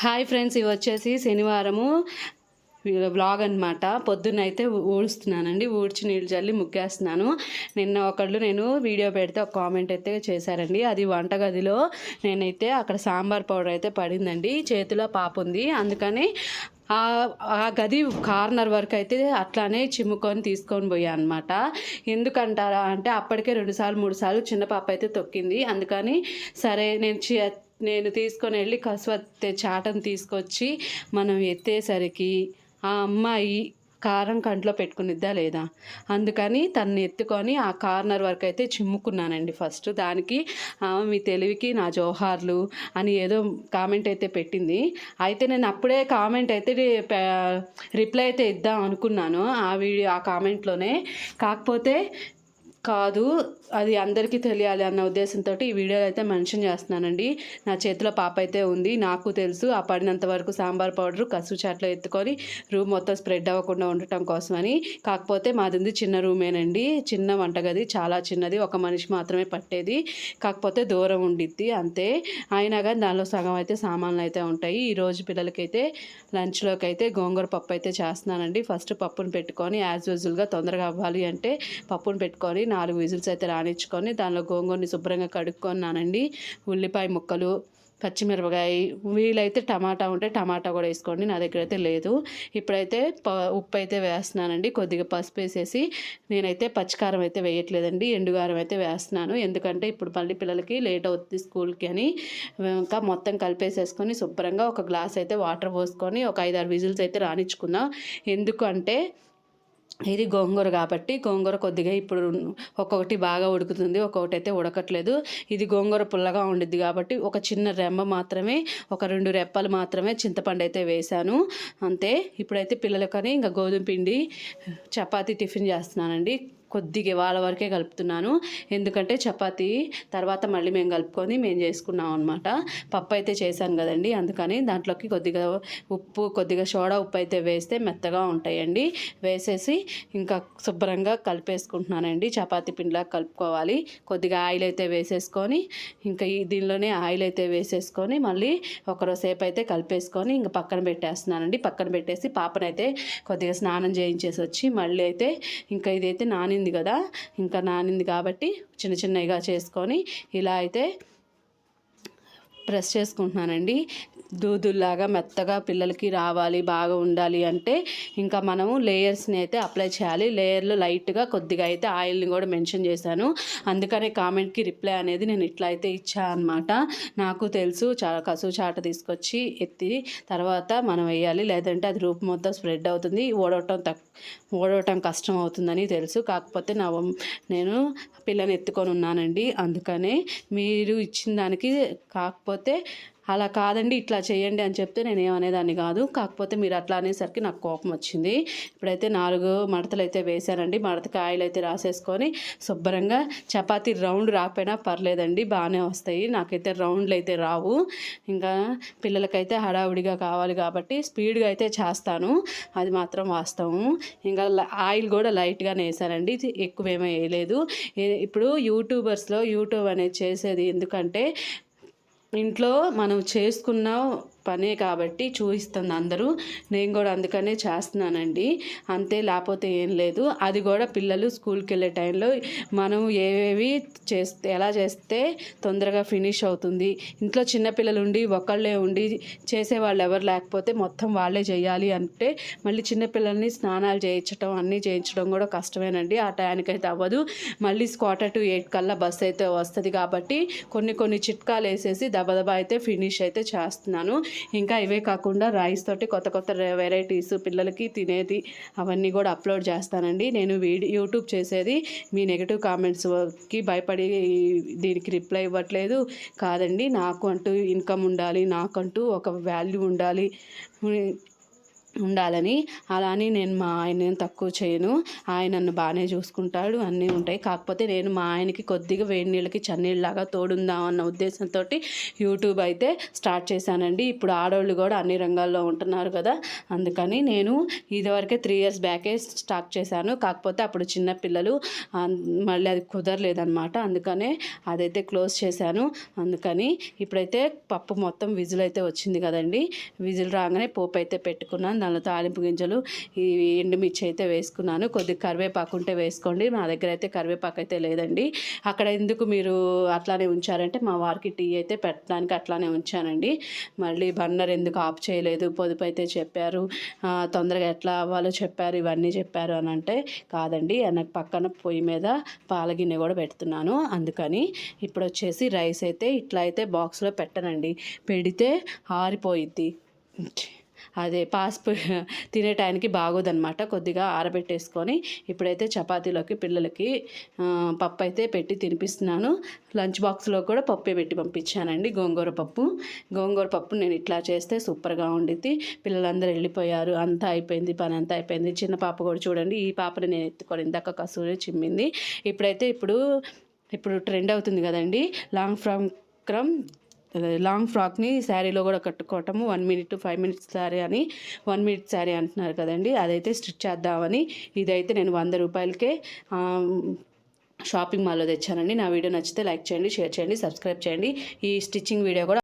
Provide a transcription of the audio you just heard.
Hi friends, ఇవి వచ్చేసి శనివారము వ్లాగ్ అనమాట. పొద్దున్నైతే ఊడుస్తున్నానండి. ఊడ్చి నీళ్ళు చల్లి ముగ్గేస్తున్నాను. నిన్న నేను వీడియో పెడితే ఒక కామెంట్ అయితే చేశారండి. అది వంటగదిలో నేనైతే అక్కడ సాంబార్ పౌడర్ అయితే పడిందండి. చేతిలో పాప ఉంది, అందుకని ఆ గది కార్నర్ వరకు అయితే అట్లానే చిమ్ముకొని తీసుకొని పోయా అనమాట. ఎందుకంటారా అంటే అప్పటికే 2 సార్లు 3 సార్లు చిన్న పాప అయితే తొక్కింది. అందుకని సరే నేను తీసుకొని వెళ్ళి కసవత్తే చాటను తీసుకొచ్చి మనం ఎత్తేసరికి ఆ అమ్మాయి కారం కంట్లో పెట్టుకునిద్దా లేదా, అందుకని తన్ని ఎత్తుకొని ఆ కార్నర్ వరకు అయితే చిమ్ముకున్నానండి. ఫస్ట్ దానికి మీ తెలివికి నా జోహార్లు అని ఏదో కామెంట్ అయితే పెట్టింది. అయితే నేను అప్పుడే కామెంట్ అయితే రిప్లై అయితే ఇద్దాం అనుకున్నాను ఆ కామెంట్లోనే. కాకపోతే కాదు, అది అందరికీ తెలియాలి అన్న ఉద్దేశంతో ఈ వీడియోలో అయితే మెన్షన్ చేస్తున్నానండి. నా చేతిలో పాప అయితే ఉంది, నాకు తెలుసు. ఆ పడినంత వరకు సాంబార్ పౌడరు కసు చాట్లో ఎత్తుకొని రూమ్ మొత్తం స్ప్రెడ్ అవ్వకుండా ఉండటం కోసమని. కాకపోతే మాది ఉంది చిన్న రూమేనండి, చిన్న వంటగది, చాలా చిన్నది, ఒక మనిషి మాత్రమే పట్టేది. కాకపోతే దూరం ఉండిద్ది అంతే. అయినా కానీ దానిలో సగం అయితే సామాన్లు అయితే ఉంటాయి. ఈరోజు పిల్లలకైతే లంచ్లోకి అయితే గోంగూర పప్పు అయితే చేస్తున్నానండి. ఫస్ట్ పప్పును పెట్టుకొని యాజ్ యూజువల్గా తొందరగా అవ్వాలి అంటే పప్పును పెట్టుకొని 4 విజిల్స్ అయితే రానిచ్చుకొని దానిలో గోంగూరని శుభ్రంగా కడుక్కున్నానండి. ఉల్లిపాయ ముక్కలు, పచ్చిమిరపకాయ, వీలైతే టమాటా ఉంటే టమాటా కూడా వేసుకోండి, నా దగ్గర అయితే లేదు. ఇప్పుడైతే ఉప్పు అయితే వేస్తున్నానండి, కొద్దిగా పసుపు వేసేసి. నేనైతే పచ్చికారం అయితే వేయట్లేదండి, ఎండుగారం అయితే వేస్తున్నాను. ఎందుకంటే ఇప్పుడు మళ్ళీ పిల్లలకి లేట్ అవుతుంది స్కూల్కి అని. ఇంకా మొత్తం కలిపేసేసుకొని శుభ్రంగా ఒక గ్లాస్ అయితే వాటర్ పోసుకొని ఒక 5-6 విజిల్స్ అయితే రానిచ్చుకుందాం. ఎందుకంటే ఇది గోంగూర కాబట్టి గోంగూర కొద్దిగా ఇప్పుడు ఒక్కొక్కటి బాగా ఉడుకుతుంది, ఒక్కొక్కటి అయితే ఉడకట్లేదు. ఇది గోంగూర పుల్లగా ఉండిద్ది కాబట్టి ఒక చిన్న రెమ్మ మాత్రమే, ఒక 2 రెప్పలు మాత్రమే చింతపండు అయితే వేశాను అంతే. ఇప్పుడైతే పిల్లలకని ఇంకా గోధుమ పిండి చపాతీ టిఫిన్ చేస్తున్నానండి. కొద్దిగా వాళ్ళ వరకే కలుపుతున్నాను, ఎందుకంటే చపాతీ తర్వాత మళ్ళీ మేము చేసుకున్నాం అనమాట. పప్పు అయితే చేశాను కదండి, అందుకని దాంట్లోకి కొద్దిగా ఉప్పు, కొద్దిగా సోడా ఉప్పు అయితే వేస్తే మెత్తగా ఉంటాయండి. వేసేసి ఇంకా శుభ్రంగా కలిపేసుకుంటున్నానండి. చపాతీ పిండిలా కలుపుకోవాలి. కొద్దిగా ఆయిల్ అయితే వేసేసుకొని ఇంకా దీనిలోనే ఆయిల్ అయితే వేసేసుకొని మళ్ళీ ఒకరోసేపు అయితే కలిపేసుకొని ఇంకా పక్కన పెట్టేస్తున్నానండి. పక్కన పెట్టేసి పాపనైతే కొద్దిగా స్నానం చేయించేసి వచ్చి మళ్ళీ అయితే ఇంకా ఇదైతే నానింది కదా, ఇంకా నానింది కాబట్టి చిన్న చిన్నగా చేసుకొని ఇలా అయితే ప్రెస్ చేసుకుంటున్నానండి. దూదుల్లాగా మెత్తగా పిల్లలకి రావాలి, బాగా ఉండాలి అంటే ఇంకా మనము లేయర్స్ని అయితే అప్లై చేయాలి. లేయర్లో లైట్గా కొద్దిగా అయితే ఆయిల్ని కూడా మెన్షన్ చేశాను, అందుకనే కామెంట్కి రిప్లై అనేది నేను ఇట్లా అయితే ఇచ్చాను అనమాట. నాకు తెలుసు కసు చాట తీసుకొచ్చి ఎత్తి తర్వాత మనం వేయాలి, లేదంటే అది రూపు మొత్తం స్ప్రెడ్ అవుతుంది, ఓడవటం కష్టం అవుతుందని తెలుసు. కాకపోతే నేను పిల్లని ఎత్తుకొని ఉన్నానండి, అందుకనే మీరు ఇచ్చిన దానికి కాకపోతే అలా కాదండి ఇట్లా చేయండి అని చెప్తే నేను ఏమనేదాన్ని కాదు. కాకపోతే మీరు అట్లా అనేసరికి నాకు కోపం వచ్చింది. ఇప్పుడైతే 4 మడతలు అయితే వేశానండి. మడతకి ఆయిల్ అయితే రాసేసుకొని శుభ్రంగా చపాతీ రౌండ్ రాకపోయినా పర్లేదండి, బాగానే వస్తాయి. నాకైతే రౌండ్లు అయితే రావు. ఇంకా పిల్లలకైతే హడావుడిగా కావాలి కాబట్టి స్పీడ్గా అయితే చేస్తాను, అది మాత్రం వాస్తవం. ఇంకా ఆయిల్ కూడా లైట్గానే వేసానండి, ఎక్కువేమీ వేయలేదు. ఇప్పుడు యూట్యూబ్ అనేది చేసేది ఎందుకంటే ఇంట్లో మనం చేసుకున్న పనే కాబట్టి చూపిస్తుంది అందరూ. నేను కూడా అందుకనే చేస్తున్నానండి అంతే, లేకపోతే ఏం లేదు. అది కూడా పిల్లలు స్కూల్కి వెళ్ళే టైంలో మనం ఎలా చేస్తే తొందరగా ఫినిష్ అవుతుంది. ఇంట్లో చిన్నపిల్లలు ఉండి ఒకళ్ళే ఉండి చేసేవాళ్ళు ఎవరు లేకపోతే మొత్తం వాళ్ళే చేయాలి అంటే మళ్ళీ చిన్నపిల్లల్ని స్నానాలు చేయించడం అన్నీ చేయించడం కూడా కష్టమేనండి. ఆ టైంకైతే అవ్వదు. మళ్ళీ 7:45 కల్లా బస్సు అయితే వస్తుంది కాబట్టి కొన్ని చిట్కాలు వేసేసి దబదబా అయితే ఫినిష్ అయితే చేస్తున్నాను. ఇంకా ఇవే కాకుండా రైస్ తోటి కొత్త వెరైటీస్ పిల్లలకి తినేది అవన్నీ కూడా అప్లోడ్ చేస్తానండి. నేను యూట్యూబ్ చేసేది మీ నెగిటివ్ కామెంట్స్కి భయపడి దీనికి రిప్లై ఇవ్వట్లేదు కాదండి. నాకు అంటూ ఇన్కమ్ ఉండాలి, నాకంటూ ఒక వాల్యూ ఉండాలి, ఉండాలని. అలా అని నేను మా ఆయనని తక్కువ చేయను. ఆయన నన్ను బాగానే చూసుకుంటాడు, అన్నీ ఉంటాయి. కాకపోతే నేను మా ఆయనకి కొద్దిగా వేడి నీళ్ళకి చన్నీళ్ళలాగా తోడుందాం అన్న ఉద్దేశంతో యూట్యూబ్ అయితే స్టార్ట్ చేశానండి. ఇప్పుడు ఆడవాళ్ళు కూడా అన్ని రంగాల్లో ఉంటున్నారు కదా, అందుకని నేను ఇదివరకే 3 years బ్యాకే స్టార్ట్ చేశాను. కాకపోతే అప్పుడు చిన్నపిల్లలు మళ్ళీ అది కుదరలేదన్నమాట, అందుకనే అదైతే క్లోజ్ చేశాను. అందుకని ఇప్పుడైతే పప్పు మొత్తం విజిల్ అయితే వచ్చింది కదండి. విజిల్ రాగానే పోపు అయితే పెట్టుకున్నాను. దానిలో తాలింపు గింజలు, ఈ ఎండుమిర్చి అయితే వేసుకున్నాను. కొద్దిగా కరివేపాకు ఉంటే వేసుకోండి. మా దగ్గర అయితే కరివేపాకు అయితే లేదండి. అక్కడ ఎందుకు మీరు అట్లానే ఉంచారంటే, మా వారికి టీ అయితే పెట్టడానికి అట్లానే ఉంచానండి. మళ్ళీ బర్నర్ ఎందుకు ఆఫ్ చేయలేదు, పొదుపు అయితే చెప్పారు, తొందరగా ఎట్లా అవ్వాలో చెప్పారు, ఇవన్నీ చెప్పారు అని అంటే, కాదండి నాకు పక్కన పొయ్యి మీద పాల గిన్నె కూడా పెడుతున్నాను. అందుకని ఇప్పుడు వచ్చేసి రైస్ అయితే ఇట్లా అయితే బాక్స్లో పెట్టనండి, పెడితే ఆరిపోయిద్ది. అదే తినే టైంకి బాగోదన్నమాట. కొద్దిగా ఆరబెట్టేసుకొని ఇప్పుడైతే చపాతీలోకి పిల్లలకి పప్పు అయితే పెట్టి తినిపిస్తున్నాను. లంచ్ బాక్స్లో కూడా పప్పే పెట్టి పంపించానండి, గోంగూర పప్పు. నేను ఇట్లా చేస్తే సూపర్గా ఉండిద్ది. పిల్లలందరూ వెళ్ళిపోయారు, అంతా అయిపోయింది, పని అంతా అయిపోయింది. చిన్న పాప కూడా చూడండి, ఈ పాపని నేను ఎత్తుకొని ఇందాక కసూరి చిమ్మింది. ఇప్పుడు ట్రెండ్ అవుతుంది కదండి లాంగ్ ఫ్రాక్ని శారీలో కూడా కట్టుకోవటము. 1 minute to 5 minutes శారీ అని 1 minute శారీ అంటున్నారు కదండి, అదైతే స్టిచ్ చేద్దామని ఇదైతే నేను 100 రూపాయలకే షాపింగ్ మాల్లో తెచ్చానండి. నా వీడియో నచ్చితే లైక్ చేయండి, షేర్ చేయండి, సబ్స్క్రైబ్ చేయండి. ఈ స్టిచ్చింగ్ వీడియో కూడా